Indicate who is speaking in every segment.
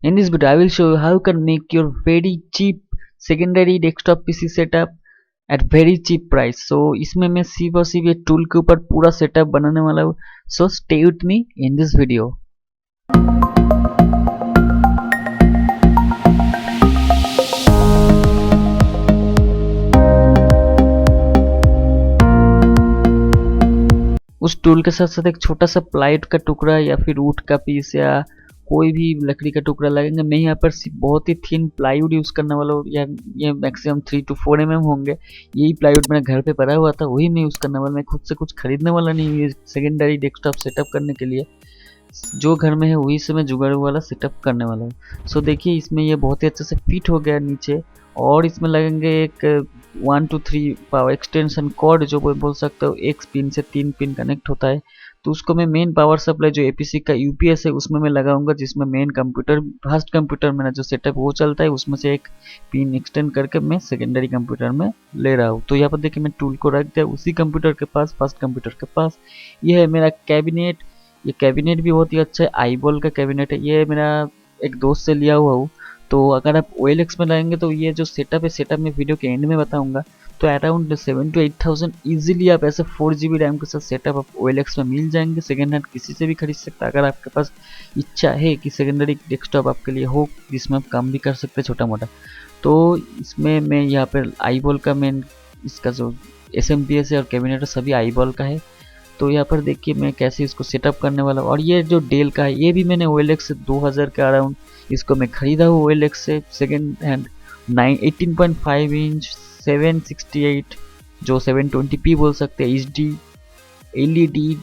Speaker 1: In this video, I will show you how you can make your very cheap secondary desktop PC setup at very cheap price. So इसमें मैं सिर्फ और सिर्फ ये tool के ऊपर पूरा सेटअप बनाने वाला हूँ. So stay with me in this video. उस टूल के साथ साथ एक छोटा सा प्लाइवुड का टुकड़ा या फिर वुड का पीस या कोई भी लकड़ी का टुकड़ा लगेंगे. मैं यहाँ पर सिर्फ बहुत ही थिन प्लाईवुड यूज़ करने वाला हूँ. या ये मैक्सिमम 3 to 4 mm होंगे. यही प्लाईवुड मेरे घर पे पड़ा हुआ था, वही मैं यूज़ करने वाला. मैं खुद से कुछ खरीदने वाला नहीं है सेकेंडरी डेस्कटॉप सेटअप करने के लिए. जो घर में है वही से मैं जुगाड़ वाला सेटअप करने वाला हूँ. सो देखिए इसमें ये बहुत ही अच्छे से फिट हो गया नीचे. और इसमें लगेंगे एक 1 to 3 पावर एक्सटेंशन कॉर्ड, जो बोल सकते हो एक पिन से 3 पिन कनेक्ट होता है. तो उसको मैं मेन पावर सप्लाई जो एपीसी का यूपीएस है उसमें मैं लगाऊंगा, जिसमें मेन कंप्यूटर फर्स्ट कंप्यूटर मेरा जो सेटअप वो चलता है उसमें से एक पिन एक्सटेंड करके मैं सेकेंडरी कंप्यूटर में ले रहा हूँ. तो यहाँ पर देखिए मैं टूल को रख दिया उसी कंप्यूटर के पास, फर्स्ट कंप्यूटर के पास. ये है मेरा कैबिनेट. ये कैबिनेट भी बहुत ही अच्छा है, आईबॉल का कैबिनेट है. ये मेरा एक दोस्त से लिया हुआ हूँ. तो अगर आप OLX में लगाएंगे तो ये जो सेटअप है, सेटअप में वीडियो के एंड में बताऊंगा. तो अराउंड 7 to 8,000 ईजिली आप ऐसे 4 GB रैम के साथ सेटअप आप OLX में मिल जाएंगे. सेकेंड हैंड किसी से भी खरीद सकता है अगर आपके पास इच्छा है कि सेकेंडरी डेस्कटॉप आपके लिए हो जिसमें आप काम भी कर सकते हैं छोटा मोटा. तो इसमें मैं यहाँ पर आईबॉल का मेन इसका जो SMPS है और कैबिनेट है सभी आईबॉल का है. तो यहाँ पर देखिए मैं कैसे इसको सेटअप करने वाला हूँ. और ये जो डेल का है ये भी मैंने OLX से 2000 के अराउंड इसको मैं खरीदा हूँ OLX से सेकेंड हैंड. 18.5 इंच 768 जो 720p बोल सकते हैं HD LED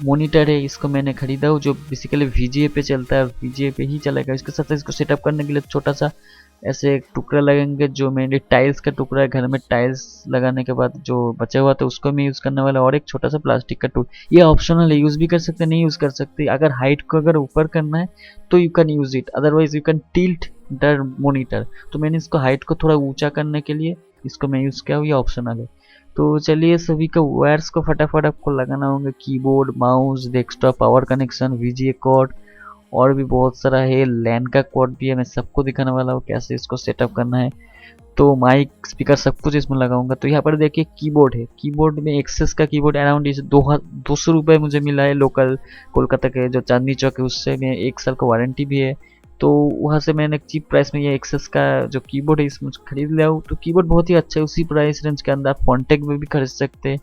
Speaker 1: मॉनिटर है. इसको मैंने खरीदा हूँ जो बेसिकली VGA पे चलता है, VGA पे ही चलेगा. इसके साथ इसको सेटअप करने के लिए छोटा सा ऐसे एक टुकड़ा लगेंगे जो मेरे टाइल्स का टुकड़ा है. घर में टाइल्स लगाने के बाद जो बचा हुआ था उसको मैं यूज़ करने वाला. और एक छोटा सा प्लास्टिक का टूल, ये ऑप्शनल है, यूज़ भी कर सकते नहीं यूज़ कर सकते. अगर हाइट को अगर ऊपर करना है तो you can use it, otherwise you can tilt the monitor. तो मैंने इसको हाइट को थोड़ा ऊंचा करने के लिए इसको मैं यूज़ किया हूँ, ये ऑप्शनल है. तो चलिए सभी का वायर्स को फटाफट आपको लगाना होगा. Keyboard, mouse, desktop, power connection, VGA cord और भी बहुत सारा है. लैन का कोड भी है, मैं सबको दिखाने वाला हूँ कैसे इसको सेटअप करना है. तो माइक, स्पीकर सब कुछ इसमें लगाऊंगा. तो यहाँ पर देखिए कीबोर्ड है. कीबोर्ड में एक्सेस का कीबोर्ड अराउंड इसे 200 रुपये मुझे मिला है लोकल कोलकाता के जो चांदनी चौक है उससे. मैं 1 साल का वारंटी भी है. तो वहाँ से मैंने चीप प्राइस में ये एक्सेस का जो कीबोर्ड है इसमें खरीद लिया हूँ. तो कीबोर्ड बहुत ही अच्छा है, उसी प्राइस रेंज के अंदर आप कॉन्टेक्ट में भी खरीद सकते हैं.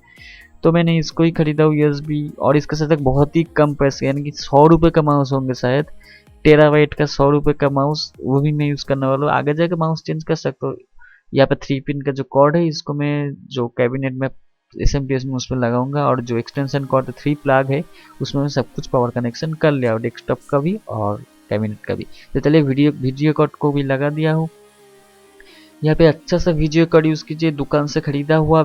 Speaker 1: तो मैंने इसको ही खरीदा हूँ USB. और इसके साथ एक बहुत ही कम पैसे यानी कि 100 रुपये का माउस होंगे शायद, टेराबाइट का 100 रुपये का माउस, वो भी मैं यूज़ करने वाला हूँ. आगे जाकर माउस चेंज कर सकते हो. यहाँ पे 3 पिन का जो कॉर्ड है इसको मैं जो कैबिनेट में SMPS में उसमें लगाऊंगा. और जो एक्सटेंशन कॉर्ड 3 प्लग है उसमें मैं सब कुछ पावर कनेक्शन कर लिया हूँ, डेस्कटॉप का भी और कैबिनेट का भी. तो चलिए वीडियो कॉर्ड को भी लगा दिया हूँ. यहाँ पे अच्छा सा VGA कॉर्ड यूज़ कीजिए, दुकान से खरीदा हुआ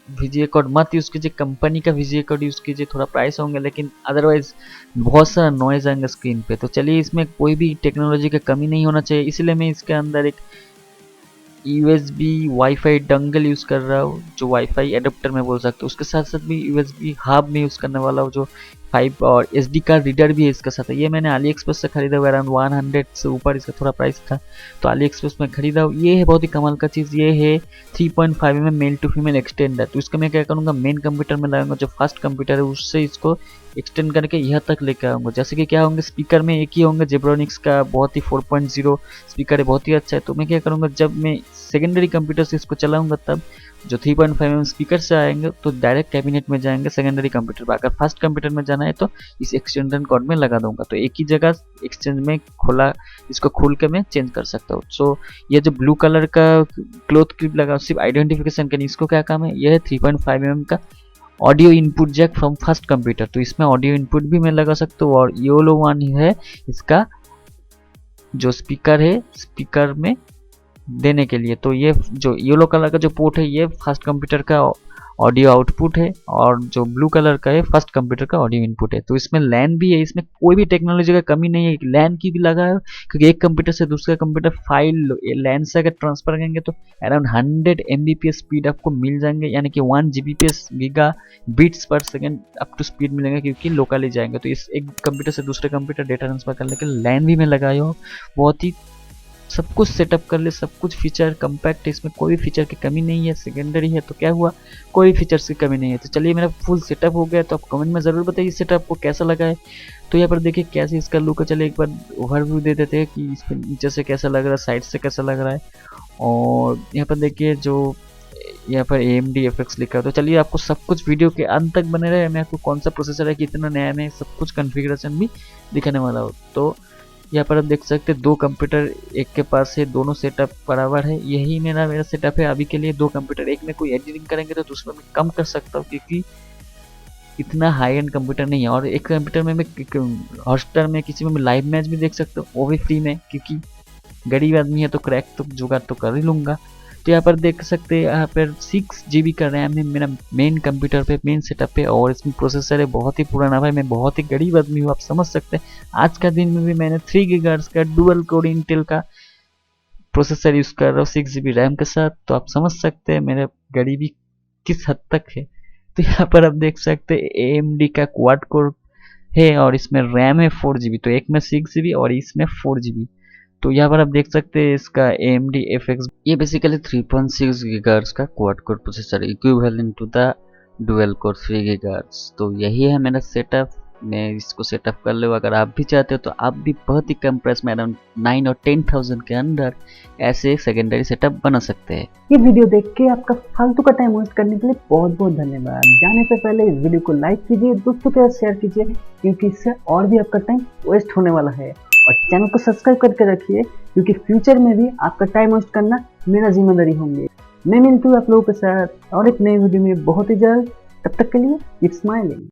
Speaker 1: VGA कॉर्ड मत यूज़ कीजिए, कंपनी का VGA कॉर्ड यूज़ कीजिए. थोड़ा प्राइस होंगे लेकिन अदरवाइज बहुत सारा नॉइज आएंगे स्क्रीन पे. तो चलिए इसमें कोई भी टेक्नोलॉजी का कमी नहीं होना चाहिए, इसलिए मैं इसके अंदर एक USB वाईफाई डंगल यूज़ कर रहा हूँ जो वाईफाई एडेप्टर में बोल सकते हो. उसके साथ साथ भी USB हब में यूज़ करने वाला हूँ जो 5 और SD कार्ड रीडर भी है इसके साथ. ये मैंने AliExpress से खरीदा हुआ, अराउंड 100 से ऊपर इसका थोड़ा प्राइस था. तो AliExpress में खरीदा हूँ. ये है बहुत ही कमाल का चीज़, ये है 3.5 mm male to female extender. तो इसका मैं क्या करूँगा, मेन कंप्यूटर में लगाऊंगा जो फर्स्ट कंप्यूटर है उससे इसको एक्सटेंड करके यहाँ तक लेकर आऊँगा. जैसे कि क्या होंगे, स्पीकर में एक ही होंगे, जेब्रोनिक्स का बहुत ही 4.0 स्पीकर है, बहुत ही अच्छा है. तो मैं क्या करूँगा, जब मैं सेकेंडरी कंप्यूटर से इसको चलाऊंगा तब जो 3.5 mm स्पीकर से आएंगे तो डायरेक्ट कैबिनेट में जाएंगे सेकेंडरी कंप्यूटर पर. अगर फर्स्ट कंप्यूटर में जाना है तो इस एक्सटेंशन कॉर्ड में लगा दूंगा. तो एक ही जगह एक्सचेंज में खोला, इसको खोल के मैं चेंज कर सकता हूँ. सो ये जो ब्लू कलर का क्लॉथ क्लिप लगा सिर्फ आइडेंटिफिकेशन के लिए. इसको क्या काम है, यह है 3.5 mm का audio input jack from first computer. तो इसमें ऑडियो इनपुट भी मैं लगा सकता हूँ. और येलो वन है इसका जो स्पीकर है, स्पीकर में देने के लिए. तो ये जो येलो कलर का जो पोर्ट है ये फर्स्ट कंप्यूटर का ऑडियो आउटपुट है और जो ब्लू कलर का है फर्स्ट कंप्यूटर का ऑडियो इनपुट है। तो इसमें लैन भी है, इसमें कोई भी टेक्नोलॉजी का कमी नहीं है, लैन की भी लगा है क्योंकि एक कंप्यूटर से दूसरे कंप्यूटर फाइल लैन से अगर ट्रांसफर करेंगे तो अराउंड 100 Mbps स्पीड आपको मिल जाएंगे, यानी कि 1 Gbps गीगा बिट्स पर सेकेंड अप टू स्पीड मिलेंगे क्योंकि लोकली जाएंगे। तो इस एक कंप्यूटर से दूसरे कंप्यूटर डेटा ट्रांसफर करने के लिए लैन भी मैं लगाया हूँ। बहुत ही सब कुछ सेटअप कर ले, सब कुछ फीचर कम्पैक्ट है, इसमें कोई फीचर की कमी नहीं है। सेकेंडरी है तो क्या हुआ, कोई फीचर्स की कमी नहीं है। तो चलिए मेरा फुल सेटअप हो गया, तो आप कमेंट में ज़रूर बताइए सेटअप को कैसा लगा है। तो यहाँ पर देखिए कैसे इसका लुक है, चलिए एक बार ओवरव्यू दे देते हैं कि इस पर नीचे से कैसा लग रहा है, साइड से कैसा लग रहा है। और यहाँ पर देखिए जो यहाँ पर AMD FX लिखा है। तो चलिए आपको सब कुछ वीडियो के अंत तक बने रहे, मैं आपको कौन सा प्रोसेसर है, कितना नया में सब कुछ कॉन्फ़िगरेशन भी दिखाने वाला हूँ। तो यहाँ पर आप देख सकते हैं 2 कंप्यूटर एक के पास है, दोनों सेटअप बराबर है। यही मेरा सेटअप है अभी के लिए। 2 कंप्यूटर, एक में कोई एडिटिंग करेंगे तो दूसरे में कम कर सकता हूँ क्योंकि इतना हाई एंड कंप्यूटर नहीं है। और एक कंप्यूटर में मैं हॉटस्टार में किसी में लाइव मैच भी देख सकता हूँ, वो भी फ्री में, क्योंकि गरीब आदमी है तो क्रैक तो जुगाड़ तो कर ही लूँगा। तो यहाँ पर देख सकते हैं यहाँ पर 6 GB का रैम है मेरा मेन कंप्यूटर पे, मेन सेटअप पे। और इसमें प्रोसेसर है बहुत ही पुराना, भाई मैं बहुत ही गरीब आदमी हूँ, आप समझ सकते हैं। आज का दिन में भी मैंने 3 GHz का डुअल कोर इंटेल का प्रोसेसर यूज़ कर रहा हूँ 6 GB रैम के साथ। तो आप समझ सकते हैं मेरे गरीबी किस हद तक है। तो यहाँ पर आप देख सकते हैं AMD का क्वाड कोर है और इसमें रैम है 4 GB, तो एक में 6 GB और इसमें 4 GB। तो यहाँ पर आप देख सकते हैं इसका AMD FX, ये बेसिकली 3.6 GHz का quad core processor equivalent to the dual core 3 GHz। तो यही है मेरा सेटअप, मैं इसको सेटअप कर लूँ। अगर आप भी चाहते हो तो आप भी बहुत ही कम प्राइस में अराउंड 9 और 10,000 के अंदर ऐसे एक सेकेंडरी सेटअप बना सकते हैं।
Speaker 2: ये वीडियो देख के आपका फालतू का टाइम वेस्ट करने के लिए बहुत बहुत धन्यवाद। जाने से पहले इस वीडियो को लाइक कीजिए, दोस्तों के साथ शेयर कीजिए क्योंकि इससे और भी आपका टाइम वेस्ट होने वाला है। और चैनल को सब्सक्राइब करके रखिए क्योंकि फ्यूचर में भी आपका टाइम वेस्ट करना मेरा जिम्मेदारी होंगे। मैं मिलती हूँ आप लोगों के साथ और एक नई वीडियो में बहुत ही जल्द। तब तक के लिए कीप स्माइलिंग।